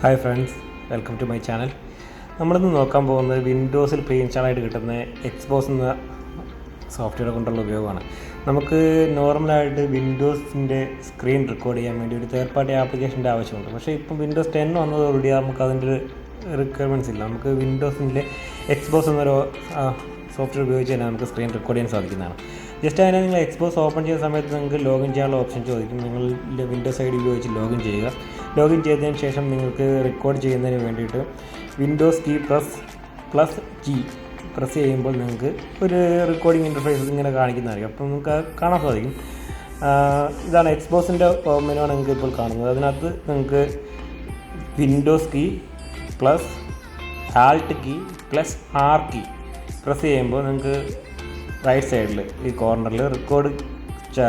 Hi friends, welcome to my channel. നമ്മളിന്ന് നോക്കാൻ പോകുന്നത് വിൻഡോസിൽ പ്രീ ഇൻസ്റ്റാളായിട്ട് കിട്ടുന്ന എക്സ്പോസ് എന്ന സോഫ്റ്റ്വെയർ കൊണ്ടുള്ള ഉപയോഗമാണ്. നമുക്ക് നോർമലായിട്ട് വിൻഡോസിൻ്റെ സ്ക്രീൻ റെക്കോർഡ് ചെയ്യാൻ വേണ്ടി ഒരു തേർഡ് പാർട്ടി ആപ്ലിക്കേഷൻ്റെ ആവശ്യമുണ്ട്. പക്ഷേ ഇപ്പം വിൻഡോസ് 10 വന്നതോടുകൂടി നമുക്ക് അതിൻ്റെ ഒരു റിക്വയർമെൻറ്റ്സ് ഇല്ല. നമുക്ക് വിൻഡോസിൻ്റെ എക്സ്പോസ് എന്നൊരു സോഫ്റ്റ്വെയർ ഉപയോഗിച്ച് തന്നെ നമുക്ക് സ്ക്രീൻ റെക്കോർഡ് ചെയ്യാൻ സാധിക്കുന്നതാണ്. ജസ്റ്റ് അതിനെ നിങ്ങൾ എക്സ്പോസ് ഓപ്പൺ ചെയ്യുന്ന സമയത്ത് നിങ്ങൾക്ക് ലോഗിൻ ചെയ്യാനുള്ള ഓപ്ഷൻ ചോദിക്കും. നിങ്ങൾ വിൻഡോസ് ഐ ഡി ഉപയോഗിച്ച് ലോഗിൻ ചെയ്യുക. ലോഗിൻ ചെയ്തതിന് ശേഷം നിങ്ങൾക്ക് റെക്കോർഡ് ചെയ്യുന്നതിന് വേണ്ടിയിട്ട് Windows key plus G press ചെയ്യുമ്പോൾ നിങ്ങൾക്ക് ഒരു റെക്കോർഡിംഗ് ഇൻ്റർഫേസ് ഇങ്ങനെ കാണിക്കുന്നതായിരിക്കും. അപ്പോൾ നമുക്ക് കാണാൻ സാധിക്കും. ഇതാണ് എക്സ്പോസിൻ്റെ മെനുവാണ് നിങ്ങൾക്ക് ഇപ്പോൾ കാണുന്നത്. അതിനകത്ത് നിങ്ങൾക്ക് Windows key plus alt key plus R key press ചെയ്യുമ്പോൾ നിങ്ങൾക്ക് റൈറ്റ് സൈഡിൽ ഈ കോർണറിൽ റെക്കോർഡ്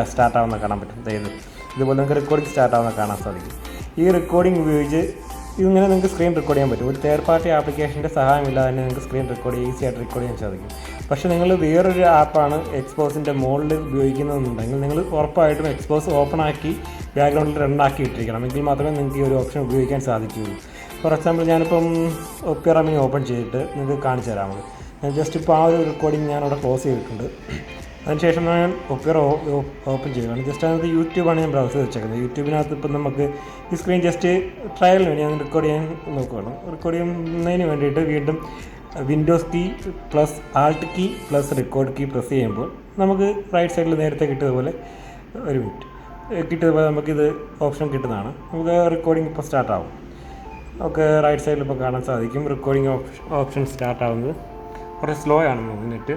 സ്റ്റാർട്ട് ആവുന്ന കാണാൻ പറ്റും. ഇതുപോലെ നിങ്ങൾക്ക് റെക്കോർഡിംഗ് സ്റ്റാർട്ട് ആവുന്ന കാണാൻ സാധിക്കും. ഈ റെക്കോർഡിംഗ് ഉപയോഗിച്ച് ഇങ്ങനെ നിങ്ങൾക്ക് സ്ക്രീൻ റെക്കോർഡ് ചെയ്യാൻ പറ്റും. ഒരു തേർഡ് പാർട്ടി ആപ്ലിക്കേഷൻ്റെ സഹായമില്ലാതെ തന്നെ നിങ്ങൾക്ക് സ്ക്രീൻ റെക്കോർഡ് ഈസി ആയിട്ട് റെക്കോർഡ് ചെയ്യാൻ സാധിക്കും. പക്ഷേ നിങ്ങൾ വേറൊരു ആപ്പാണ് എക്സ്പോസിൻ്റെ മുകളിൽ ഉപയോഗിക്കുന്നതെന്നുണ്ടെങ്കിൽ നിങ്ങൾ ഉറപ്പായിട്ടും എക്സ്പോസ് ഓപ്പൺ ആക്കി ബാക്ക്ഗ്രൗണ്ടിൽ റണ്ണാക്കി ഇട്ടിരിക്കണം. എങ്കിൽ മാത്രമേ നിങ്ങൾക്ക് ഈ ഒരു ഓപ്ഷൻ ഉപയോഗിക്കാൻ സാധിക്കുകയുള്ളൂ. ഫോർ എക്സാമ്പിൾ ഞാനിപ്പം ഒപ്പിറമിനി ഓപ്പൺ ചെയ്തിട്ട് നിങ്ങൾക്ക് കാണിച്ചു തരാമത്. ഞാൻ ജസ്റ്റ് ഇപ്പോൾ ആ ഒരു റെക്കോർഡിംഗ് ഞാനവിടെ ക്ലോസ് ചെയ്തിട്ടുണ്ട്. അതിനുശേഷം ഞാൻ ഒപ്പിറ ഓപ്പൺ ചെയ്യുകയാണ്. ജസ്റ്റ് അതിനകത്ത് യൂട്യൂബാണ് ഞാൻ ബ്രൗസ് വെച്ചേക്കുന്നത്. യൂട്യൂബിനകത്ത് ഇപ്പം നമുക്ക് ഈ സ്ക്രീൻ ജസ്റ്റ് ട്രയലിന് വേണ്ടി ഞാൻ റെക്കോർഡ് ചെയ്യാൻ നോക്കുകയാണ്. റെക്കോർഡ് ചെയ്യുന്നതിന് വേണ്ടിയിട്ട് വീണ്ടും Windows key plus alt key plus record key press ചെയ്യുമ്പോൾ നമുക്ക് റൈറ്റ് സൈഡിൽ നേരത്തെ കിട്ടിയതുപോലെ ഒരു മിനിറ്റ് കിട്ടിയതുപോലെ നമുക്കിത് ഓപ്ഷൻ കിട്ടുന്നതാണ്. നമുക്ക് റെക്കോർഡിംഗ് ഇപ്പോൾ സ്റ്റാർട്ടാവും. ഓക്കെ, റൈറ്റ് സൈഡിൽ ഇപ്പോൾ കാണാൻ സാധിക്കും റെക്കോർഡിംഗ് ഓപ്ഷൻ സ്റ്റാർട്ടാവുന്നത്. കുറച്ച് സ്ലോ ആണ് നെറ്റ്.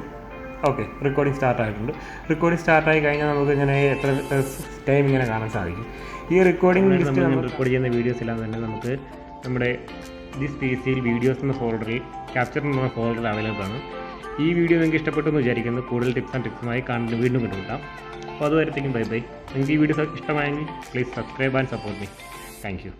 ഓക്കെ, റെക്കോർഡിംഗ് സ്റ്റാർട്ടായിട്ടുണ്ട്. റെക്കോർഡിംഗ് സ്റ്റാർട്ടായി കഴിഞ്ഞാൽ നമുക്ക് ഇങ്ങനെ എത്ര ടൈം ഇങ്ങനെ കാണാൻ സാധിക്കും. ഈ റെക്കോർഡിംഗ് റെക്കോർഡ് ചെയ്യുന്ന വീഡിയോസ് എല്ലാം തന്നെ നമുക്ക് നമ്മുടെ ദിസ് PC-യിൽ വീഡിയോസ് എന്ന ഫോൾഡറിൽ ക്യാപ്ചർ എന്ന ഫോൾഡറിൽ അവൈലബിൾ ആണ്. ഈ വീഡിയോ നിങ്ങൾക്ക് ഇഷ്ടപ്പെട്ടു എന്ന് വിചാരിക്കുന്നു. കൂടുതൽ ടിപ്സ് ആൻഡ് ടിപ്സുമായി വീണ്ടും കണ്ടുമുട്ടാം. അപ്പോൾ അതുവരത്തേക്കും ബൈ ബൈ. നിങ്ങൾക്ക് ഈ വീഡിയോസ് ഇഷ്ടമായെങ്കിൽ please subscribe and support me. Thank you.